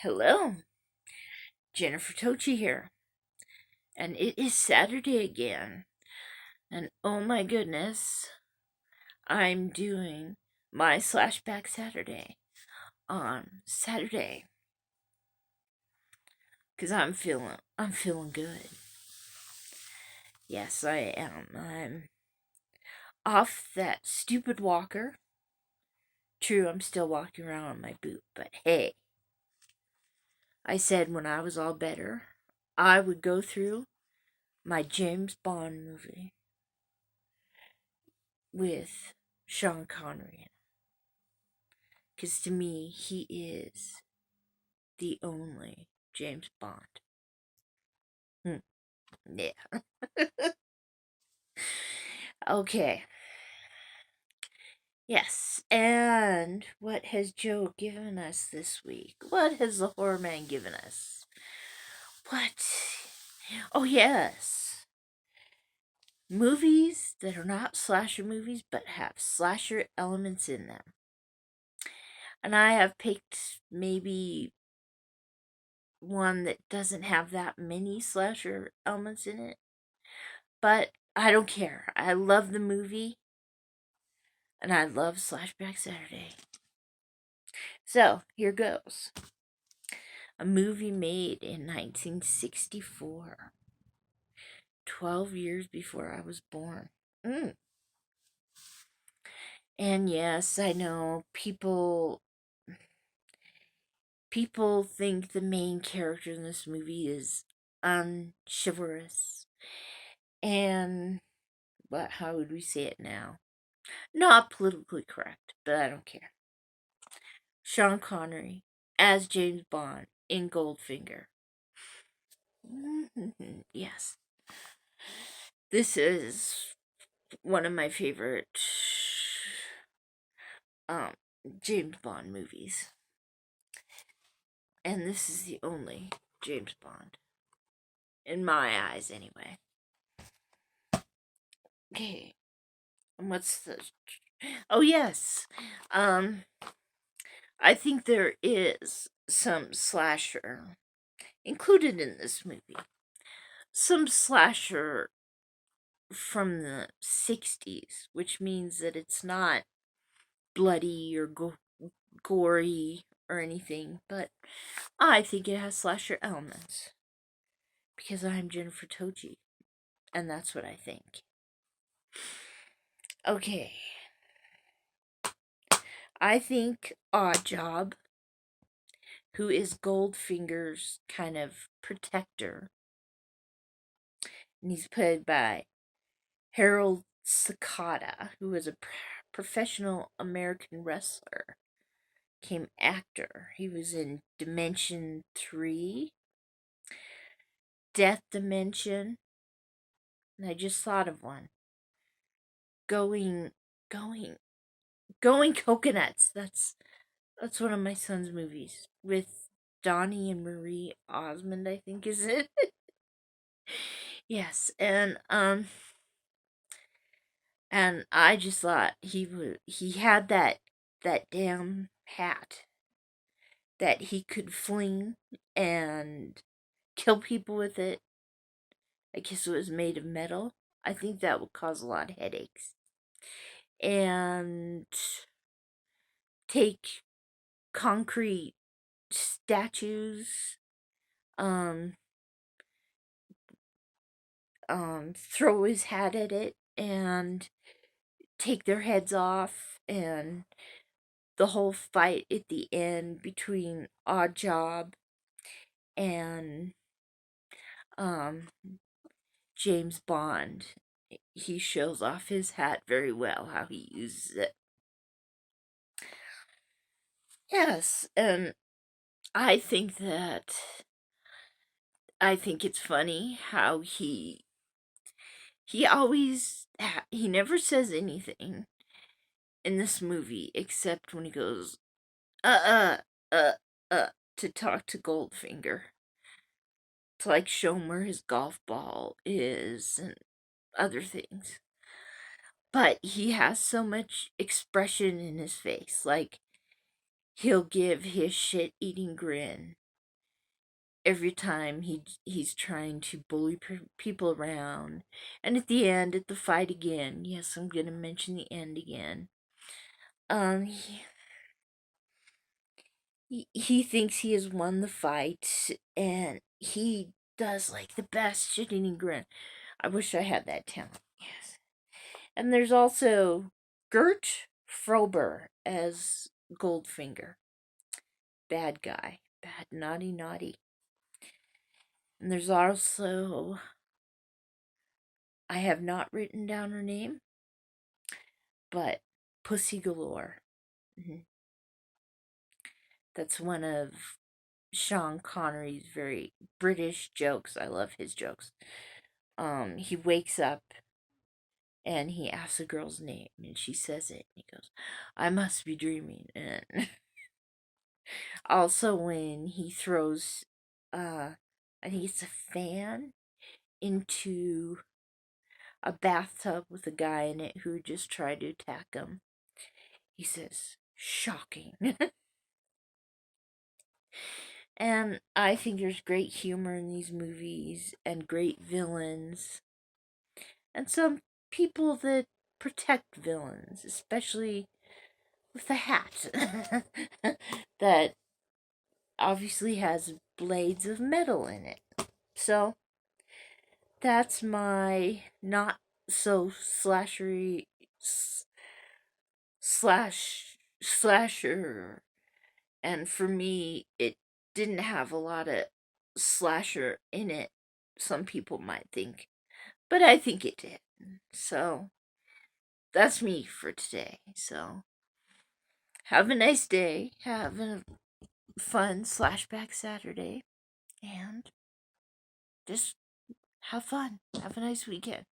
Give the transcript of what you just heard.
Hello, Jennifer Tochi here, and it is Saturday again. And oh my goodness, I'm doing my Slashback Saturday on Saturday because I'm feeling good. Yes, I am. I'm off that stupid walker. True, I'm still walking around on my boot, but hey, I said when I was all better, I would go through my James Bond movie with Sean Connery. Because to me, he is the only James Bond. Yeah. Okay. Yes. And what has Joe given us this week? What has the horror man given us? What? Oh, yes. Movies that are not slasher movies but have slasher elements in them. And I have picked maybe one that doesn't have that many slasher elements in it. But I don't care. I love the movie. And I love Slashback Saturday. So, here goes. A movie made in 1964. 12 years before I was born. And yes, I know people think the main character in this movie is unchivalrous and how would we say it now? Not politically correct, but I don't care. Sean Connery as James Bond in Goldfinger. Yes. This is one of my favorite um, James Bond movies. And this is the only James Bond. In my eyes, anyway. Okay. And what's the... Oh, yes. I think there is some slasher included in this movie. Some slasher from the 60s, which means that it's not bloody or gory or anything, but I think it has slasher elements because I'm Jennifer Toji, and that's what I think. Okay. I think Oddjob, who is Goldfinger's kind of protector, and he's played by Harold Sakata, who is a professional American wrestler, became actor. He was in Dimension 3, Death Dimension, and I just thought of one. Going Coconuts. That's one of my son's movies with Donnie and Marie Osmond, I think is it. Yes, and I just thought he had that damn hat that he could fling and kill people with it. I guess it was made of metal. I think that would cause a lot of headaches. And take concrete statues, um, throw his hat at it and take their heads off, and the whole fight at the end between Oddjob and James Bond. He shows off his hat very well, how he uses it. Yes, and I think it's funny how he always he never says anything in this movie except when he goes uh uh uh to talk to Goldfinger, to like show him where his golf ball is and other things. But he has so much expression in his face, like he'll give his shit eating grin every time he's trying to bully people around, and at the end, at the fight again, yes, I'm gonna mention the end again. Um, he thinks he has won the fight, and he does like the best shit-eating grin. I wish I had that talent. Yes. And there's also Gert Frober as Goldfinger. Bad guy. Bad, naughty, naughty. And there's also, I have not written down her name, but Pussy Galore. Mhm. That's one of Sean Connery's very British jokes. I love his jokes. He wakes up and he asks a girl's name and she says it and he goes, I must be dreaming. And also when he throws I think it's a fan into a bathtub with a guy in it who just tried to attack him. He says, shocking. And I think there's great humor in these movies and great villains. And some people that protect villains, especially with a hat that obviously has blades of metal in it. So that's my not so slashery slasher, and for me it didn't have a lot of slasher in it. Some people might think, but I think it did. So that's me for today. So have a nice day. Have a fun Slashback Saturday. And just have fun. Have a nice weekend.